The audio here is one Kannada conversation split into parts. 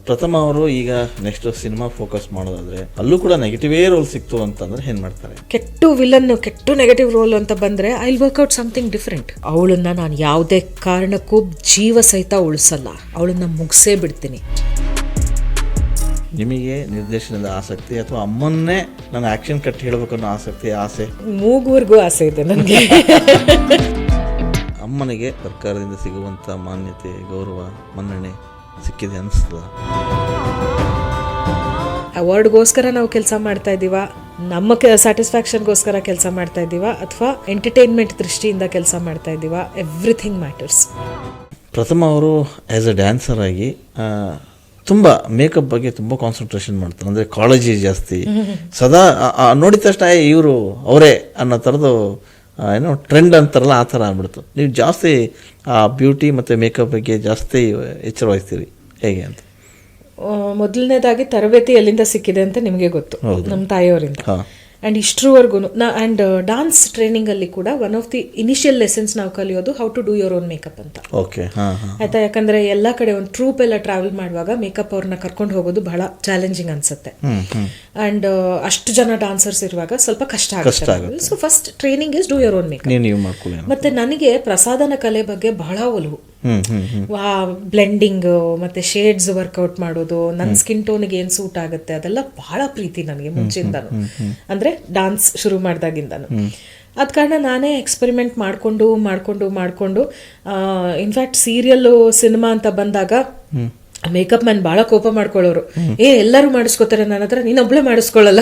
ಪ್ರಥಮ ಅವರು ಈಗ ನೆಕ್ಸ್ಟ್ ಸಿನಿಮಾ ಫೋಕಸ್ ಮಾಡೋದಾದ್ರೆ ಅಲ್ಲೂ ಕೂಡ ನೆಗೆಟಿವೇ ರೋಲ್ ಸಿಕ್ತು ಅಂತಂದ್ರೆ ಏನ್ ಮಾಡ್ತಾರೆ? ಕೆಟ್ಟು ವಿಲನ್, ಕೆಟ್ಟು ನೆಗೆಟಿವ್ ರೋಲ್ ಅಂತ ಬಂದ್ರೆ I will work out something different. ಅವಳನ್ನ ನಾನು ಯಾವುದೇ ಕಾರಣಕ್ಕೂ ಜೀವ ಸಹಿತ ಉಳಿಸಲ್ಲ, ಅವಳನ್ನ ಮುಗಿಸೇ ಬಿಡ್ತೀನಿ. ನಿಮಗೆ ನಿರ್ದೇಶನದ ಆಸಕ್ತಿ ಅಥವಾ ಅಮ್ಮನ್ನೇ ನಾನು ಆಕ್ಷನ್ ಕಟ್ ಹೇಳಬೇಕು ಅನ್ನೋ ಆಸೆ? ಮೂಗುವರೆಗೂ ಆಸೆ ಇದೆ ನನಗೆ. ಅಮ್ಮನಿಗೆ ಸರ್ಕಾರದಿಂದ ಸಿಗುವಂತ ಮಾನ್ಯತೆ, ಗೌರವ, ಮನ್ನಣೆ ಸಿಕ್ಕಿದೆ ಅನಿಸ್ತದ? ಅವಾರ್ಡ್ಗೋಸ್ಕರ ನಾವು ಕೆಲಸ ಮಾಡ್ತಾ ಇದ್ದೀವ, ನಮ್ಮ ಸ್ಯಾಟಿಸ್ಫ್ಯಾಕ್ಷನ್ಗೋಸ್ಕರ ಕೆಲಸ ಮಾಡ್ತಾ ಇದ್ದೀವ, ಅಥವಾ ಎಂಟರ್ಟೈನ್ಮೆಂಟ್ ದೃಷ್ಟಿಯಿಂದ ಕೆಲಸ ಮಾಡ್ತಾ ಇದ್ದೀವ, ಎವ್ರಿಥಿಂಗ್ ಮ್ಯಾಟರ್ಸ್. ಪ್ರಥಮ ಅವರು ಆ್ಯಸ್ ಅ ಡ್ಯಾನ್ಸರ್ ಆಗಿ ತುಂಬ ಮೇಕಪ್ ಬಗ್ಗೆ ತುಂಬ ಕಾನ್ಸಂಟ್ರೇಷನ್ ಮಾಡ್ತಾರೆ. ಅಂದರೆ ಕಾಳಜಿ ಜಾಸ್ತಿ, ಸದಾ ನೋಡಿದ ತಕ್ಷಣ ಇವರು ಅವರೇ ಅನ್ನೋ ಥರದ್ದು ಏನೋ ಟ್ರೆಂಡ್ ಅಂತಾರಲ್ಲ, ಆ ಥರ ಆಗ್ಬಿಡ್ತು. ನೀವು ಜಾಸ್ತಿ ಆ ಬ್ಯೂಟಿ ಮತ್ತು ಮೇಕಪ್ ಬಗ್ಗೆ ಜಾಸ್ತಿ ಎಚ್ಚರ ವಹಿಸ್ತೀರಿ, ಹೇಗೆ ಅಂತ? ಮೊದಲನೇದಾಗಿ ತರಬೇತಿ ಎಲ್ಲಿಂದ ಸಿಕ್ಕಿದೆ ಅಂತ ನಿಮಗೆ ಗೊತ್ತು, ನಮ್ಮ ತಾಯಿಯವರಿಂದ. ಆ್ಯಂಡ್ ಇಷ್ಟರವರೆಗೂ ಆ್ಯಂಡ್ ಡಾನ್ಸ್ ಟ್ರೈನಿಂಗಲ್ಲಿ ಕೂಡ one of the initial lessons ನಾವು ಕಲಿಯೋದು how to do your own makeup ಅಂತ. ಓಕೆ, ಆಯ್ತಾ? ಯಾಕಂದರೆ ಎಲ್ಲ ಕಡೆ ಒಂದು ಟ್ರೂಪ್ ಎಲ್ಲ ಟ್ರಾವೆಲ್ ಮಾಡುವಾಗ ಮೇಕಪ್ ಅವ್ರನ್ನ ಕರ್ಕೊಂಡು ಹೋಗೋದು ಬಹಳ ಚಾಲೆಂಜಿಂಗ್ ಅನ್ಸುತ್ತೆ. ಆ್ಯಂಡ್ ಅಷ್ಟು ಜನ ಡಾನ್ಸರ್ಸ್ ಇರುವಾಗ ಸ್ವಲ್ಪ ಕಷ್ಟ ಆಗುತ್ತೆ. So first training is do your own makeup. ಮತ್ತೆ ನನಗೆ ಪ್ರಸಾದನ ಕಲೆ ಬಗ್ಗೆ ಬಹಳ ಒಲವು. ಬ್ಲೆಂಡಿಂಗ್ ಮತ್ತೆ ಶೇಡ್ಸ್ ವರ್ಕೌಟ್ ಮಾಡೋದು, ನನ್ನ ಸ್ಕಿನ್ ಟೋನ್ಗೆ ಏನ್ ಸೂಟ್ ಆಗುತ್ತೆ ಅದೆಲ್ಲ ಬಹಳ ಪ್ರೀತಿ ನನಗೆ ಮುಂಚೆಯಿಂದನು, ಅಂದ್ರೆ ಡಾನ್ಸ್ ಶುರು ಮಾಡ್ದಾಗಿಂದನು. ಅದ ಕಾರಣ ನಾನೇ ಎಕ್ಸ್ಪೆರಿಮೆಂಟ್ ಮಾಡ್ಕೊಂಡು ಇನ್ಫ್ಯಾಕ್ಟ್ ಸೀರಿಯಲ್ ಸಿನಿಮಾ ಅಂತ ಬಂದಾಗ ಮೇಕಪ್ ಮ್ಯಾನ್ ಭಾಳ ಕೋಪ ಮಾಡ್ಕೊಳ್ಳೋರು. ಎಲ್ಲರೂ ಮಾಡಿಸ್ಕೋತಾರೆ, ನನ್ನ ಹತ್ರ ನೀನೊಬ್ಳೆ ಮಾಡಿಸ್ಕೊಳ್ಳಲ್ಲ.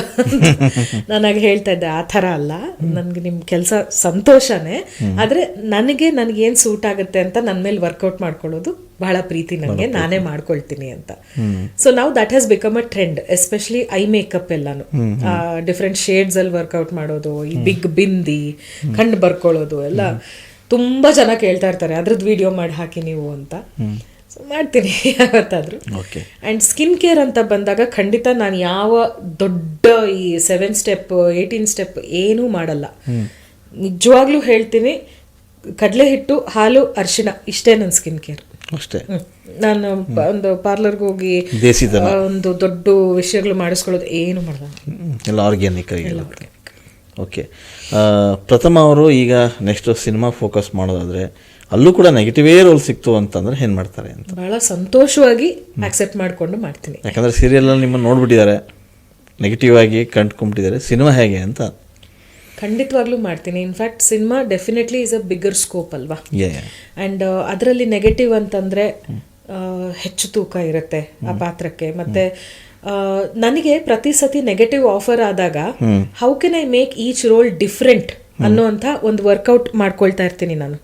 ನಾನಾಗ ಹೇಳ್ತಾ ಇದ್ದೆ, ಆ ಥರ ಅಲ್ಲ, ನನ್ಗೆ ನಿಮ್ಮ ಕೆಲಸ ಸಂತೋಷನೇ, ಆದರೆ ನನಗೇನು ಸೂಟ್ ಆಗುತ್ತೆ ಅಂತ ನನ್ನ ಮೇಲೆ ವರ್ಕೌಟ್ ಮಾಡ್ಕೊಳ್ಳೋದು ಬಹಳ ಪ್ರೀತಿ ನನಗೆ, ನಾನೇ ಮಾಡ್ಕೊಳ್ತೀನಿ ಅಂತ. ಸೊ ನಾವು that has become a trend, especially I makeup ಎಲ್ಲಾನು. ಡಿಫ್ರೆಂಟ್ ಶೇಡ್ಸ್ ಅಲ್ಲಿ ವರ್ಕೌಟ್ ಮಾಡೋದು, ಈ ಬಿಗ್ ಬಿಂದಿ, ಕಣ್ಣು ಬರ್ಕೊಳ್ಳೋದು ಎಲ್ಲ ತುಂಬಾ ಜನ ಕೇಳ್ತಾ ಇರ್ತಾರೆ, ಅದ್ರದ್ದು ವಿಡಿಯೋ ಮಾಡಿ ಹಾಕಿ ನೀವು ಅಂತ. ಮಾಡ್ತೀನಿ ಯಾವತ್ತಾದ್ರೂ. ಆ್ಯಂಡ್ ಸ್ಕಿನ್ ಕೇರ್ ಅಂತ ಬಂದಾಗ ಖಂಡಿತ ನಾನು ಯಾವ ದೊಡ್ಡ ಈ 7 ಸ್ಟೆಪ್ 18 ಸ್ಟೆಪ್ ಏನೂ ಮಾಡಲ್ಲ. ನಿಜವಾಗ್ಲೂ ಹೇಳ್ತೀನಿ, ಕಡಲೆ ಹಿಟ್ಟು, ಹಾಲು, ಅರಿಶಿಣ ಇಷ್ಟೇ ನನ್ನ ಸ್ಕಿನ್ ಕೇರ್ ಅಷ್ಟೇ. ನಾನು ಒಂದು ಪಾರ್ಲರ್ಗೆ ಹೋಗಿ ಒಂದು ದೊಡ್ಡ ವಿಷಯಗಳು ಮಾಡಿಸ್ಕೊಳ್ಳೋದು ಏನು ಮಾಡಲ್ಲ, ಎಲ್ಲ ಆರ್ಗ್ಯಾನಿಕ್ ಆಗಿ. ಓಕೆ, ಪ್ರಥಮ ಅವರು ಈಗ ನೆಕ್ಸ್ಟ್ ಸಿನಿಮಾ ಫೋಕಸ್ ಮಾಡೋದಾದ್ರೆ ಅಲ್ಲೂ ಕೂಡ ನೆಗೆಟಿವೇ ರೋಲ್ ಸಿಕ್ತು ಅಂತಂದ್ರೆ ಏನ್ ಮಾಡ್ತಾರೆ ಅಂತ? ಬಹಳ ಸಂತೋಷವಾಗಿ ಆಕ್ಸೆಪ್ಟ್ ಮಾಡ್ಕೊಂಡು ಮಾಡ್ತೀನಿ. ಯಾಕಂದ್ರೆ ಸೀರಿಯಲ್ ಅಲ್ಲಿ ನಿಮ್ಮನ್ನು ನೋಡ್ಬಿಟ್ಟಿದ್ದಾರೆ, ನೆಗೆಟಿವ್ ಆಗಿ ಕಂಡ್ಕೊಂಡ್ಬಿಟ್ಟಿದ್ದಾರೆ. ಸಿನಿಮಾ ಹೇಗೆ ಅಂತ ಖಂಡಿತವಾಗ್ಲೂ ಮಾಡ್ತೀನಿ. In fact cinema definitely is a bigger scope ಅಲ್ವಾ. ಆ್ಯಂಡ್ ಅದರಲ್ಲಿ ನೆಗೆಟಿವ್ ಅಂತಂದರೆ ಹೆಚ್ಚು ತೂಕ ಇರುತ್ತೆ ಆ ಪಾತ್ರಕ್ಕೆ. ಮತ್ತು ನನಗೆ ಪ್ರತಿ ಸತಿ ನೆಗೆಟಿವ್ ಆಫರ್ ಆದಾಗ how can I make each role different ಅನ್ನೋಂಥ ಒಂದು ವರ್ಕೌಟ್ ಮಾಡ್ಕೊಳ್ತಾ ಇರ್ತೀನಿ ನಾನು.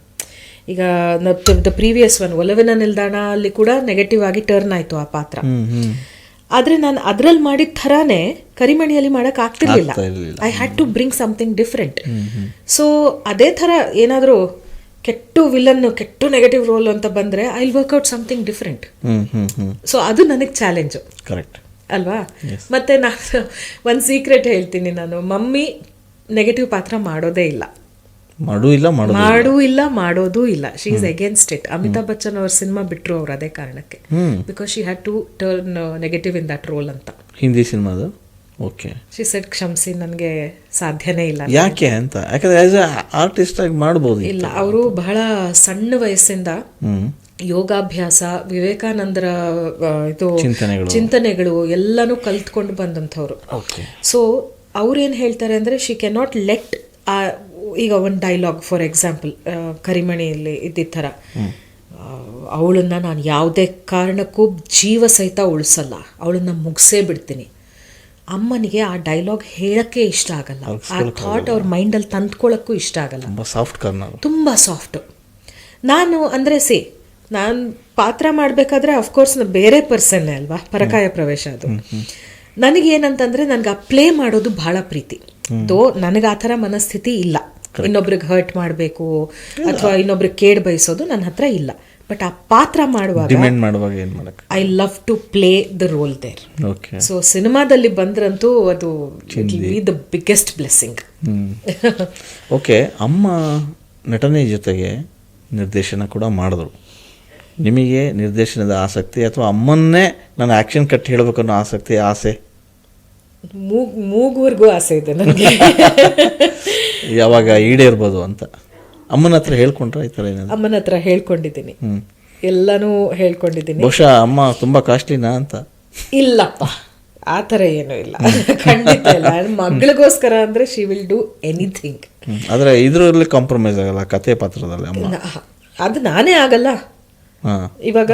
ಈಗ ದ ಪ್ರೀವಿಯಸ್ ಒಲವಿನ ನಿಲ್ದಾಣ ಅಲ್ಲಿ ಕೂಡ ನೆಗೆಟಿವ್ ಆಗಿ ಟರ್ನ್ ಆಯಿತು ಆ ಪಾತ್ರ. ಆದರೆ ನಾನು ಅದ್ರಲ್ಲಿ ಮಾಡಿದ ಥರಾನೇ ಕರಿಮಣಿಯಲ್ಲಿ ಮಾಡಕ್ ಆಗ್ತಿರ್ಲಿಲ್ಲ. I had to bring something different. So ಅದೇ ಥರ ಏನಾದರೂ ಕೆಟ್ಟು ವಿಲನ್, ಕೆಟ್ಟು ನೆಗೆಟಿವ್ ರೋಲ್ ಅಂತ ಬಂದರೆ I will work out something different. So ಅದು ನನಗೆ ಚಾಲೆಂಜು, ಕರೆಕ್ಟ್ ಅಲ್ವಾ? ಮತ್ತೆ ನಾನು ಒಂದು ಸೀಕ್ರೆಟ್ ಹೇಳ್ತೀನಿ, ನಾನು ಮಮ್ಮಿ ನೆಗೆಟಿವ್ ಪಾತ್ರ ಮಾಡೋದೇ ಇಲ್ಲ, ಮಾಡೋದೂ ಇಲ್ಲ. She is against it. Amitabh Bachchan ಅವ್ರ ಸಿನಿಮಾ ಬಿಟ್ರು ಅವ್ರು ಅದೇ ಕಾರಣಕ್ಕೆ, because she had to turn negative in that role ಅಂತ. ಹಿಂದಿ ಸಿನಿಮಾದು. ಓಕೆ, ಶಿ ಸೆಡ್ ಕ್ಷಮಿಸಿ, ನನಗೆ ಸಾಧ್ಯನೇ ಇಲ್ಲ. ಯಾಕೆ ಅಂತ? ಯಾಕಂದ್ರೆ ಆಸ್ ಎ ಆರ್ಟಿಸ್ಟ್ ಆಗಿ ಮಾಡಬಹುದು. ಇಲ್ಲ, ಅವರು ಬಹಳ ಸಣ್ಣ ವಯಸ್ಸಿಂದ ಯೋಗಾಭ್ಯಾಸ, ವಿವೇಕಾನಂದರ ಇದು ಚಿಂತನೆಗಳು ಎಲ್ಲಾನು ಕಲ್ತ್ಕೊಂಡು ಬಂದಂಥವ್ರು. ಸೊ ಅವ್ರೇನು ಹೇಳ್ತಾರೆ ಅಂದರೆ, ಶಿ ಕ್ಯಾನ್ ನಾಟ್ ಲೆಟ್ ಈಗ ಒಂದು ಡೈಲಾಗ್ ಫಾರ್ ಎಕ್ಸಾಂಪಲ್ ಕರಿಮಣಿಯಲ್ಲಿ ಇದ್ದಿದ್ದ ಥರ, ಅವಳನ್ನ ನಾನು ಯಾವುದೇ ಕಾರಣಕ್ಕೂ ಜೀವ ಸಹಿತ ಉಳಿಸಲ್ಲ, ಅವಳನ್ನ ಮುಗಿಸೇ ಬಿಡ್ತೀನಿ. ಅಮ್ಮನಿಗೆ ಆ ಡೈಲಾಗ್ ಹೇಳಕ್ಕೆ ಇಷ್ಟ ಆಗಲ್ಲ, ಆ ಥಾಟ್ ಅವ್ರ ಮೈಂಡಲ್ಲಿ ತಂದ್ಕೊಳ್ಳೋಕ್ಕೂ ಇಷ್ಟ ಆಗಲ್ಲ, ತುಂಬ ಸಾಫ್ಟ್. ನಾನು ಅಂದರೆ ನಾನು ಪಾತ್ರ ಮಾಡಬೇಕಾದ್ರೆ ಅಫ್ಕೋರ್ಸ್ ಬೇರೆ ಪರ್ಸನ್ನೇ ಅಲ್ವಾ, ಪರಕಾಯ ಪ್ರವೇಶ ಅದು. ನನಗೇನಂತಂದರೆ ನನಗೆ ಆ ಪ್ಲೇ ಮಾಡೋದು ಭಾಳ ಪ್ರೀತಿ. ನನಗೆ ಆ ಥರ ಮನಸ್ಥಿತಿ ಇಲ್ಲ, ಇನ್ನೊಬ್ರಿಗೆ ಹರ್ಟ್ ಮಾಡಬೇಕು ಅಥವಾ ಇನ್ನೊಬ್ರಿಗೆ ಕೇಡ್ ಬಯಸೋದು ನನ್ನ ಹತ್ರ ಇಲ್ಲ. ಬಟ್ ಆ ಪಾತ್ರ ಮಾಡುವಾಗ I love to play the role there. So ಸಿನಿಮಾದಲ್ಲಿ ಬಂದ್ರಂತೂ ಅದು ದ ಬಿಗ್ಗೆಸ್ಟ್ ಬ್ಲೆಸ್ಸಿಂಗ್. ಓಕೆ, ಅಮ್ಮ ನಟನೆ ಜೊತೆಗೆ ನಿರ್ದೇಶನ ಕೂಡ ಮಾಡಿದ್ರು. ನಿಮಗೆ ನಿರ್ದೇಶನದ ಆಸಕ್ತಿ ಅಥವಾ ಅಮ್ಮನ್ನೇ ನಾನು ಆ್ಯಕ್ಷನ್ ಕಟ್ ಹೇಳಬೇಕು ಅನ್ನೋ ಆಸೆ ಮೂಗುವರೆಗೂ ಆಸೆ ಇದೆ ನನಗೆ. ಯಾವಾಗ ಈಡೇರ್ಬೋದು ಅಂತ ಅಮ್ಮನ ಹತ್ರ ಹೇಳ್ಕೊಂಡ್ರೆ ಈ ಥರ ಏನಾದ್ರು? ಅಮ್ಮನ ಹತ್ರ ಹೇಳ್ಕೊಂಡಿದ್ದೀನಿ, ಎಲ್ಲನೂ ಹೇಳ್ಕೊಂಡಿದ್ದೀನಿ. ಬಹುಶಃ ಅಮ್ಮ ತುಂಬ ಕಾಸ್ಟ್ಲಿನಾ ಅಂತ? ಇಲ್ಲಪ್ಪ, ಆ ಥರ ಏನೂ ಇಲ್ಲ, ಖಂಡಿತ ಇಲ್ಲ. ಮಗಳಿಗೋಸ್ಕರ ಅಂದರೆ ಶಿ ವಿಲ್ ಡೂ ಎನಿಥಿಂಗ್. ಆದರೆ ಇದರಲ್ಲಿ ಕಾಂಪ್ರಮೈಸ್ ಆಗಲ್ಲ ಕಥೆ ಪಾತ್ರದಲ್ಲಿ ಅಮ್ಮ? ಅದು ನಾನೇ ಆಗಲ್ಲ. ಇವಾಗ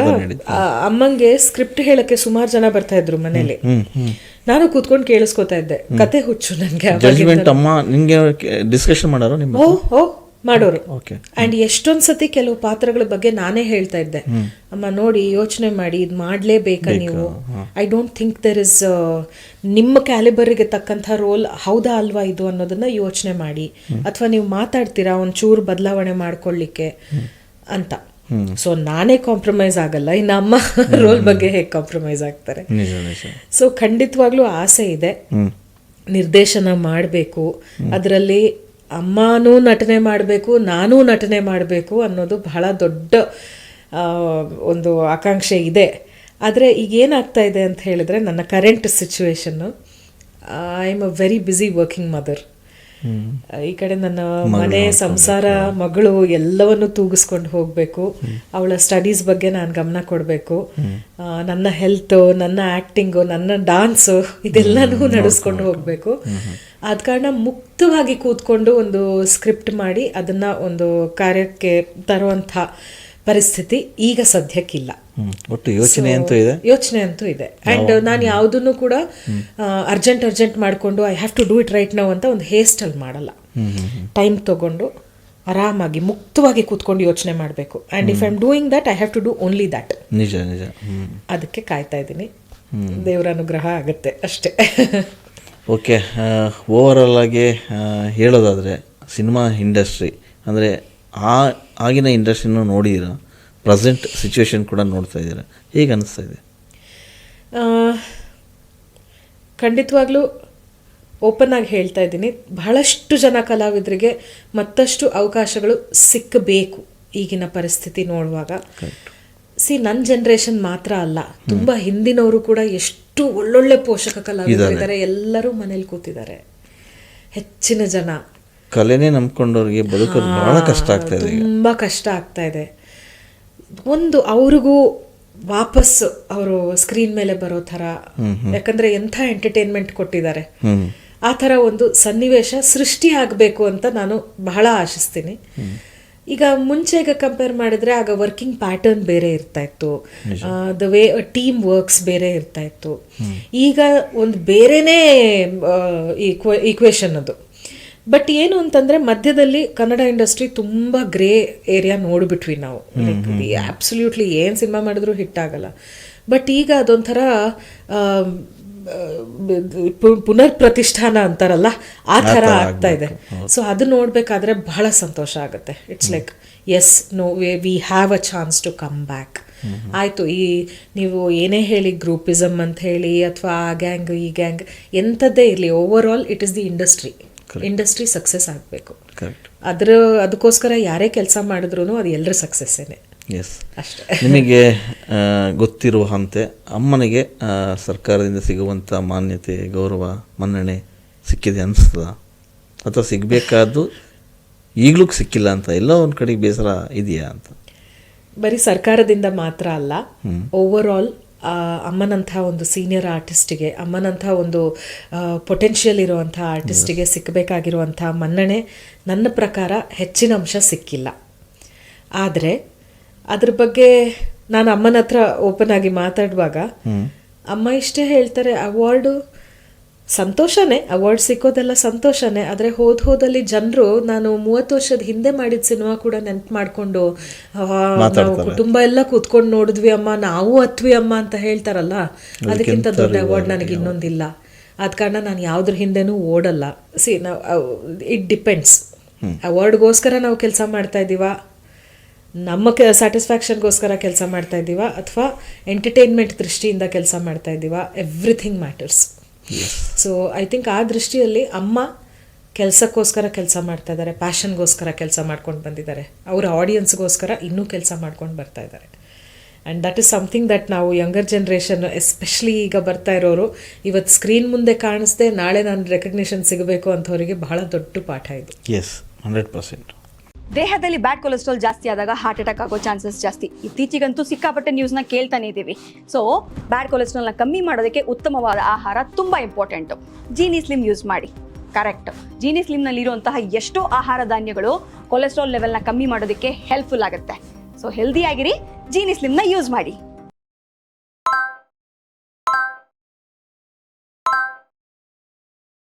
ಅಮ್ಮಂಗೆ ಸ್ಕ್ರಿಪ್ಟ್ ಹೇಳಕ್ಕೆ ಸುಮಾರು ಜನ ಬರ್ತಾ ಇದ್ರು ಮನೇಲಿ, ನಾನು ಕೂತ್ಕೊಂಡು ಕೇಳಿಸ್ಕೊತಾ ಇದ್ದೆ. ಕತೆ ಹುಚ್ಚು ನನಗೆ. ಜಡ್ಜ್ಮೆಂಟ್ ಅಮ್ಮ ನಿಂಗೆ ಡಿಸ್ಕಷನ್ ಮಾಡೋರು ನಿಮ್ಮ? ಓ ಮಾಡೋರು. ಅಂಡ್ ಎಷ್ಟೊಂದ್ ಸತಿ ಕೆಲವು ಪಾತ್ರಗಳ ಬಗ್ಗೆ ನಾನೇ ಹೇಳ್ತಾ ಇದ್ದೆ, ಅಮ್ಮ ನೋಡಿ ಯೋಚನೆ ಮಾಡಿ, ಇದು ಮಾಡ್ಲೇಬೇಕಾ ನೀವು? I don't think there is ನಿಮ್ಮ ಕ್ಯಾಲಿಬರ್ಗೆ ತಕ್ಕಂಥ ರೋಲ್ ಹೌದಾ ಅಲ್ವಾ ಇದು ಅನ್ನೋದನ್ನ ಯೋಚನೆ ಮಾಡಿ, ಅಥವಾ ನೀವು ಮಾತಾಡ್ತೀರಾ ಒಂಚೂರು ಬದಲಾವಣೆ ಮಾಡ್ಕೊಳ್ಳಿಕ್ಕೆ ಅಂತ. ಸೊ ನಾನೇ ಕಾಂಪ್ರಮೈಸ್ ಆಗಲ್ಲ, ಇನ್ನು ಅಮ್ಮ ರೋಲ್ ಬಗ್ಗೆ ಹೇಗೆ ಕಾಂಪ್ರಮೈಸ್ ಆಗ್ತಾರೆ? ಸೊ ಖಂಡಿತವಾಗ್ಲೂ ಆಸೆ ಇದೆ, ನಿರ್ದೇಶನ ಮಾಡಬೇಕು, ಅದರಲ್ಲಿ ಅಮ್ಮನೂ ನಟನೆ ಮಾಡಬೇಕು, ನಾನೂ ನಟನೆ ಮಾಡಬೇಕು ಅನ್ನೋದು ಬಹಳ ದೊಡ್ಡ ಒಂದು ಆಕಾಂಕ್ಷೆ ಇದೆ. ಆದರೆ ಈಗ ಏನಾಗ್ತಾ ಇದೆ ಅಂತ ಹೇಳಿದ್ರೆ, ನನ್ನ current situation, I am a very busy working mother. ಈ ಕಡೆ ನನ್ನ ಮನೆ, ಸಂಸಾರ, ಮಗಳು ಎಲ್ಲವನ್ನು ತೂಗಿಸ್ಕೊಂಡು ಹೋಗಬೇಕು. ಅವಳ ಸ್ಟಡೀಸ್ ಬಗ್ಗೆ ನಾನು ಗಮನ ಕೊಡಬೇಕು. ನನ್ನ ಹೆಲ್ತು, ನನ್ನ ಆ್ಯಕ್ಟಿಂಗು, ನನ್ನ ಡಾನ್ಸು, ಇದೆಲ್ಲನೂ ನಡೆಸ್ಕೊಂಡು ಹೋಗಬೇಕು. ಆದ ಕಾರಣ ಮುಕ್ತವಾಗಿ ಕೂತ್ಕೊಂಡು ಒಂದು ಸ್ಕ್ರಿಪ್ಟ್ ಮಾಡಿ ಅದನ್ನು ಒಂದು ಕಾರ್ಯಕ್ಕೆ ತರುವಂಥ ಪರಿಸ್ಥಿತಿ ಈಗ ಸದ್ಯಕ್ಕಿಲ್ಲ. ಒಟ್ಟು ಯೋಚನೆ ಅಂತೂ ಇದೆ. ಆ್ಯಂಡ್ ನಾನು ಯಾವುದನ್ನು ಕೂಡ ಅರ್ಜೆಂಟ್ ಮಾಡಿಕೊಂಡು I have to do it right now ಅಂತ ಒಂದು ಹೇಸ್ಟಲ್ಲಿ ಮಾಡಲ್ಲ. ಟೈಮ್ ತಗೊಂಡು ಆರಾಮಾಗಿ ಮುಕ್ತವಾಗಿ ಕೂತ್ಕೊಂಡು ಯೋಚನೆ ಮಾಡಬೇಕು. And if I am doing that, I have to do only that. ನಿಜ. ಅದಕ್ಕೆ ಕಾಯ್ತಾ ಇದ್ದೀನಿ, ದೇವರ ಅನುಗ್ರಹ ಆಗುತ್ತೆ ಅಷ್ಟೇ. ಓಕೆ, ಓವರಾಲ್ ಆಗಿ ಹೇಳೋದಾದರೆ ಸಿನಿಮಾ ಇಂಡಸ್ಟ್ರಿ ಅಂದರೆ ಆಗಿನ ಇಂಡಸ್ಟ್ರಿನೂ ನೋಡಿದ್ದೀರಾ, ಪ್ರೆಸೆಂಟ್ ಸಿಚುವೇಶನ್ ಕೂಡ ನೋಡ್ತಾ ಇದ್ದೀರಾ, ಹೇಗೆ ಅನ್ನಿಸ್ತಾ ಇದೆ? ಖಂಡಿತವಾಗ್ಲೂ ಓಪನ್ ಆಗಿ ಹೇಳ್ತಾ ಇದ್ದೀನಿ, ಬಹಳಷ್ಟು ಜನ ಕಲಾವಿದರಿಗೆ ಮತ್ತಷ್ಟು ಅವಕಾಶಗಳು ಸಿಕ್ಕಬೇಕು ಈಗಿನ ಪರಿಸ್ಥಿತಿ ನೋಡುವಾಗ. ನನ್ನ ಜನ್ರೇಷನ್ ಮಾತ್ರ ಅಲ್ಲ, ತುಂಬ ಹಿಂದಿನವರು ಕೂಡ ಎಷ್ಟು ಒಳ್ಳೊಳ್ಳೆ ಪೋಷಕ ಕಲಾವಿದರಿದ್ದಾರೆ, ಎಲ್ಲರೂ ಮನೇಲಿ ಕೂತಿದ್ದಾರೆ. ಹೆಚ್ಚಿನ ಜನ ಕಲೆನೇ ನಂಬ್ಕೊಂಡವ್ರಿಗೆ ಬದುಕೋದು ಬಹಳ ಕಷ್ಟ ಆಗ್ತಾ ಇದೆ, ತುಂಬ ಕಷ್ಟ ಆಗ್ತಾ ಇದೆ. ಒಂದು ಅವ್ರಿಗೂ ವಾಪಸ್ ಅವರು ಸ್ಕ್ರೀನ್ ಮೇಲೆ ಬರೋ ಥರ, ಯಾಕಂದ್ರೆ ಎಂಥ ಎಂಟರ್ಟೈನ್ಮೆಂಟ್ ಕೊಟ್ಟಿದ್ದಾರೆ, ಆ ಥರ ಒಂದು ಸನ್ನಿವೇಶ ಸೃಷ್ಟಿ ಆಗಬೇಕು ಅಂತ ನಾನು ಬಹಳ ಆಶಿಸ್ತೀನಿ. ಈಗ ಮುಂಚೆಗೆ ಕಂಪೇರ್ ಮಾಡಿದ್ರೆ ಆಗ ವರ್ಕಿಂಗ್ ಪ್ಯಾಟರ್ನ್ ಬೇರೆ ಇರ್ತಾ ಇತ್ತು, ದ ವೇ ಟೀಮ್ ವರ್ಕ್ಸ್ ಬೇರೆ ಇರ್ತಾ ಇತ್ತು. ಈಗ ಒಂದು ಬೇರೆನೇ ಈಕ್ವೇಶನ್ ಅದು. ಬಟ್ ಏನು ಅಂತಂದರೆ ಮಧ್ಯದಲ್ಲಿ ಕನ್ನಡ ಇಂಡಸ್ಟ್ರಿ ತುಂಬ ಗ್ರೇ ಏರಿಯಾ ನೋಡಿಬಿಟ್ವಿ ನಾವು. ಆಬ್ಸಲ್ಯೂಟ್ಲಿ ಏನು ಸಿನಿಮಾ ಮಾಡಿದ್ರು ಹಿಟ್ ಆಗಲ್ಲ. ಬಟ್ ಈಗ ಅದೊಂಥರ ಪುನರ್ ಪ್ರತಿಷ್ಠಾನ ಅಂತಾರಲ್ಲ, ಆ ಥರ ಆಗ್ತಾ ಇದೆ. ಸೊ ಅದು ನೋಡಬೇಕಾದ್ರೆ ಬಹಳ ಸಂತೋಷ ಆಗುತ್ತೆ. It's like yes, no we have a chance to come back. ಆಯಿತು, ಈ ನೀವು ಏನೇ ಹೇಳಿ ಗ್ರೂಪಿಸಮ್ ಅಂತ ಹೇಳಿ ಅಥವಾ ಆ ಗ್ಯಾಂಗ್ ಈ ಗ್ಯಾಂಗ್ ಎಂಥದ್ದೇ ಇರಲಿ, over all it is the industry success ಆಗಬೇಕು. ಅದಕ್ಕೋಸ್ಕರ ಯಾರೇ ಕೆಲಸ ಮಾಡಿದ್ರು ಅದು ಎಲ್ಲರ ಸಕ್ಸಸ್ಸೇನೆ. ಎಸ್, ನಿಮಗೆ ಗೊತ್ತಿರುವಂತೆ ಅಮ್ಮನಿಗೆ ಸರ್ಕಾರದಿಂದ ಸಿಗುವಂಥ ಮಾನ್ಯತೆ, ಗೌರವ, ಮನ್ನಣೆ ಸಿಕ್ಕಿದೆ ಅನಿಸ್ತದ, ಅಥವಾ ಸಿಗಬೇಕಾದ್ದು ಈಗಲೂ ಸಿಕ್ಕಿಲ್ಲ ಅಂತ ಎಲ್ಲ ಒಂದು ಕಡೆಗೆ ಬೇಸರ ಇದೆಯಾ ಅಂತ? ಬರೀ ಸರ್ಕಾರದಿಂದ ಮಾತ್ರ ಅಲ್ಲ, ಓವರ್ ಆಲ್ ಅಮ್ಮನಂಥ ಒಂದು ಸೀನಿಯರ್ ಆರ್ಟಿಸ್ಟಿಗೆ, ಅಮ್ಮನಂಥ ಒಂದು ಪೊಟೆನ್ಷಿಯಲ್ ಇರುವಂಥ ಆರ್ಟಿಸ್ಟಿಗೆ ಸಿಕ್ಕಬೇಕಾಗಿರುವಂಥ ಮನ್ನಣೆ ನನ್ನ ಪ್ರಕಾರ ಹೆಚ್ಚಿನ ಅಂಶ ಸಿಕ್ಕಿಲ್ಲ. ಆದರೆ ಅದ್ರ ಬಗ್ಗೆ ನಾನು ಅಮ್ಮನ ಹತ್ರ ಓಪನ್ ಆಗಿ ಮಾತಾಡುವಾಗ ಅಮ್ಮ ಇಷ್ಟೇ ಹೇಳ್ತಾರೆ, ಅವಾರ್ಡು ಸಂತೋಷನೇ, ಅವಾರ್ಡ್ ಸಿಕ್ಕೋದೆಲ್ಲ ಸಂತೋಷನೇ. ಆದರೆ ಹೋದಲ್ಲಿ ಜನರು ನಾನು 30 ವರ್ಷದ ಹಿಂದೆ ಮಾಡಿದ ಸಿನಿಮಾ ಕೂಡ ನೆನಪು ಮಾಡಿಕೊಂಡು ನಾವು ಕುಟುಂಬ ಎಲ್ಲ ಕೂತ್ಕೊಂಡು ನೋಡಿದ್ವಿ ಅಮ್ಮ, ನಾವು ಹತ್ವಿ ಅಮ್ಮ ಅಂತ ಹೇಳ್ತಾರಲ್ಲ, ಅದಕ್ಕಿಂತ ದೊಡ್ಡ ಅವಾರ್ಡ್ ನನಗೆ ಇನ್ನೊಂದಿಲ್ಲ. ಆದ ಕಾರಣ ನಾನು ಯಾವುದ್ರ ಹಿಂದೆನೂ ಓಡಲ್ಲ. ನಾವು ಇಟ್ ಡಿಪೆಂಡ್ಸ್, ಅವಾರ್ಡ್ಗೋಸ್ಕರ ನಾವು ಕೆಲಸ ಮಾಡ್ತಾ ಇದ್ದೀವ, ನಮ್ಮ ಸ್ಯಾಟಿಸ್ಫ್ಯಾಕ್ಷನ್ಗೋಸ್ಕರ ಕೆಲಸ ಮಾಡ್ತಾ ಇದ್ದೀವ, ಅಥವಾ ಎಂಟರ್ಟೈನ್ಮೆಂಟ್ ದೃಷ್ಟಿಯಿಂದ ಕೆಲಸ ಮಾಡ್ತಾ ಇದ್ದೀವ, everything matters. So I think ಆ ದೃಷ್ಟಿಯಲ್ಲಿ ಅಮ್ಮ ಕೆಲಸಕ್ಕೋಸ್ಕರ ಕೆಲಸ ಮಾಡ್ತಾ ಇದ್ದಾರೆ, ಪ್ಯಾಷನ್ಗೋಸ್ಕರ ಕೆಲಸ ಮಾಡ್ಕೊಂಡು ಬಂದಿದ್ದಾರೆ, ಅವರ ಆಡಿಯನ್ಸ್ಗೋಸ್ಕರ ಇನ್ನೂ ಕೆಲಸ ಮಾಡ್ಕೊಂಡು ಬರ್ತಾ ಇದ್ದಾರೆ. And that is something that ನಾವು ಯಂಗರ್ ಜನ್ರೇಷನ್ ಎಸ್ಪೆಷಲಿ ಈಗ ಬರ್ತಾ ಇರೋರು ಇವತ್ತು ಸ್ಕ್ರೀನ್ ಮುಂದೆ ಕಾಣಿಸ್ದೆ ನಾಳೆ ನಾನು ರೆಕಗ್ನಿಷನ್ ಸಿಗಬೇಕು ಅಂಥವರಿಗೆ ಬಹಳ ದೊಡ್ಡ ಪಾಠ ಇದು. ಎಸ್ 100%. ದೇಹದಲ್ಲಿ ಬ್ಯಾಡ್ ಕೊಲೆಸ್ಟ್ರಾಲ್ ಜಾಸ್ತಿ ಆದಾಗ ಹಾರ್ಟ್ ಅಟ್ಯಾಕ್ ಆಗೋ ಚಾನ್ಸಸ್ ಜಾಸ್ತಿ. ಇತ್ತೀಚೆಗಂತೂ ಸಿಕ್ಕಾಪಟ್ಟೆ ನ್ಯೂಸ್ನ ಕೇಳ್ತಾನೆ ಇದ್ದೀವಿ. ಸೊ ಬ್ಯಾಡ್ ಕೊಲೆಸ್ಟ್ರಾಲ್ನ ಕಮ್ಮಿ ಮಾಡೋದಕ್ಕೆ ಉತ್ತಮವಾದ ಆಹಾರ ತುಂಬ ಇಂಪಾರ್ಟೆಂಟು. ಜೀನಿ ಸ್ಲಿಮ್ ಯೂಸ್ ಮಾಡಿ. ಕರೆಕ್ಟ್, ಜೀನಿ ಸ್ಲಿಮ್ನಲ್ಲಿರುವಂತಹ ಎಷ್ಟೋ ಆಹಾರ ಧಾನ್ಯಗಳು ಕೊಲೆಸ್ಟ್ರಾಲ್ ಲೆವೆಲ್ನ ಕಮ್ಮಿ ಮಾಡೋದಕ್ಕೆ ಹೆಲ್ಪ್ಫುಲ್ ಆಗುತ್ತೆ. ಸೊ ಹೆಲ್ದಿ ಆಗಿರಿ, ಜೀನಿ ಸ್ಲಿಮ್ನ ಯೂಸ್ ಮಾಡಿ.